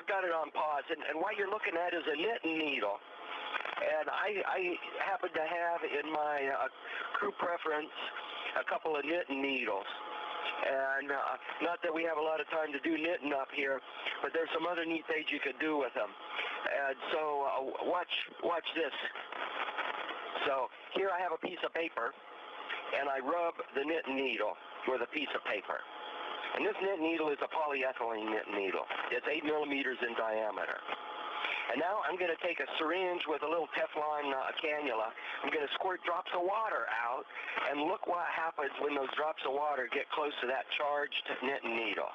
I've got it on pause, and what you're looking at is a knitting needle. And I happen to have in my crew preference a couple of knitting needles. And not that we have a lot of time to do knitting up here, but there's some other neat things you could do with them. And so watch this. So here I have a piece of paper, and I rub the knitting needle with a piece of paper. And this knitting needle is a polyethylene knitting needle. It's 8 millimeters in diameter. And now I'm going to take a syringe with a little Teflon cannula. I'm going to squirt drops of water out, and look what happens when those drops of water get close to that charged knitting needle.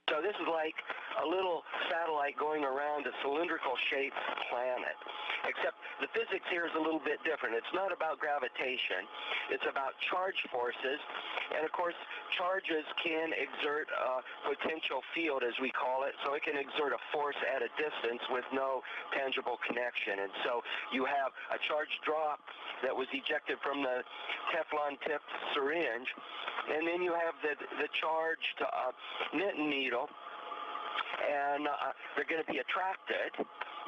So this is like a little satellite going around a cylindrical-shaped planet, except the physics here is a little bit different. It's not about gravitation. It's about charge forces, and of course, charges can exert a potential field, as we call it, so it can exert a force at a distance with no tangible connection. And so you have a charged drop that was ejected from the Teflon-tipped syringe, and then you have the charged knitting needle, and they're going to be attracted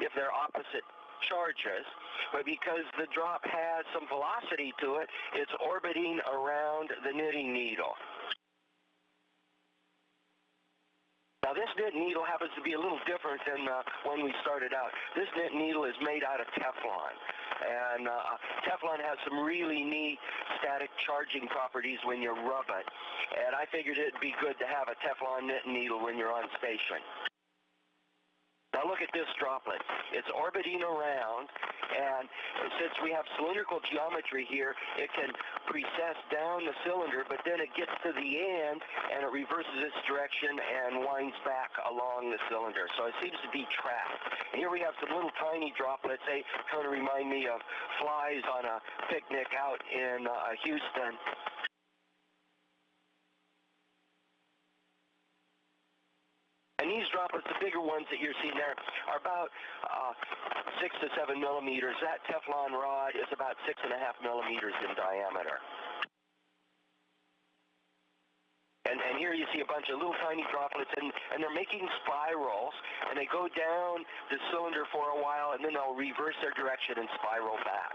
if they're opposite charges, but because the drop has some velocity to it, it's orbiting around the knitting needle. Now this knitting needle happens to be a little different than when we started out. This knitting needle is made out of Teflon, and Teflon has some really neat static charging properties when you rub it, and I figured it'd be good to have a Teflon knitting needle when you're on station. Now look at this droplet. It's orbiting around, and since we have cylindrical geometry here, it can precess down the cylinder, but then it gets to the end, and it reverses its direction and winds back along the cylinder. So it seems to be trapped. And here we have some little tiny droplets. They kind of remind me of flies on a picnic out in Houston. And these droplets, the bigger ones that you're seeing there, are about 6 to 7 millimeters. That Teflon rod is about 6.5 millimeters in diameter. And here you see a bunch of little tiny droplets, and they're making spirals, and they go down the cylinder for a while, and then they'll reverse their direction and spiral back.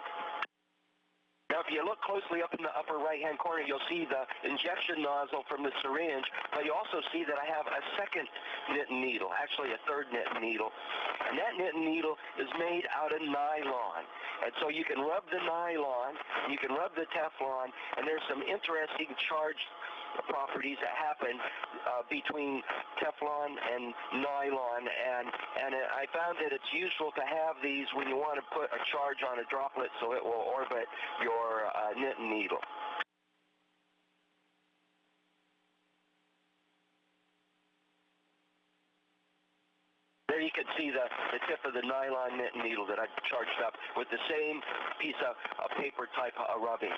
Now, if you look closely up in the upper right-hand corner, you'll see the injection nozzle from the syringe, but you also see that I have a second knitting needle, actually a third knitting needle. And that knitting needle is made out of nylon. And so you can rub the nylon, you can rub the Teflon, and there's some interesting charge properties that happen between Teflon and nylon, and I found that it's useful to have these when you want to put a charge on a droplet so it will orbit your knitting needle. There you can see the tip of the nylon knitting needle that I charged up with the same piece of paper type of rubbing.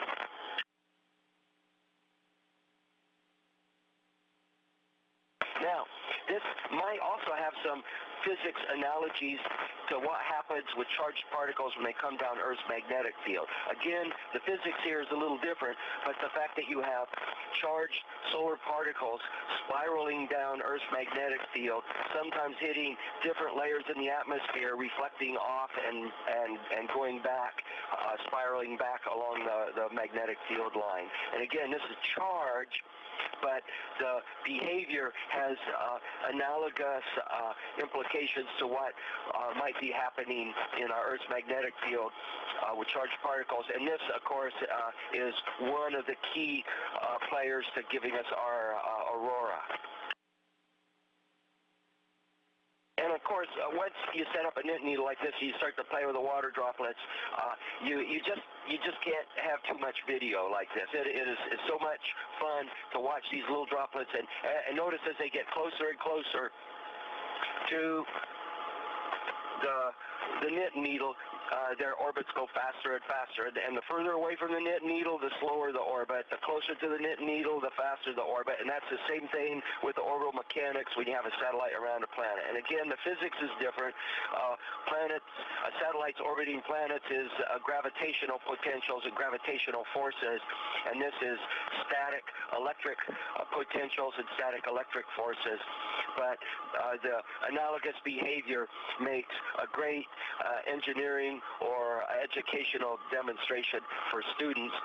Now, this might also have some physics analogies to what happens with charged particles when they come down Earth's magnetic field. Again, the physics here is a little different, but the fact that you have charged solar particles spiraling down Earth's magnetic field, sometimes hitting different layers in the atmosphere, reflecting off and going back, spiraling back along the magnetic field line. And again, this is charge, but the behavior has analogous implications to what might be happening in our Earth's magnetic field with charged particles. And this, of course, is one of the key players to giving us our aurora. And of course, once you set up a knitting needle like this, you start to play with the water droplets. You just can't have too much video like this. It's so much fun to watch these little droplets, and notice as they get closer and closer to the knitting needle, their orbits go faster and faster. And the further away from the knit needle, the slower the orbit. The closer to the knit needle, the faster the orbit. And that's the same thing with the orbital mechanics when you have a satellite around a planet. And again, the physics is different. Satellites orbiting planets is gravitational potentials and gravitational forces. And this is static electric potentials and static electric forces. But the analogous behavior makes a great engineering or educational demonstration for students.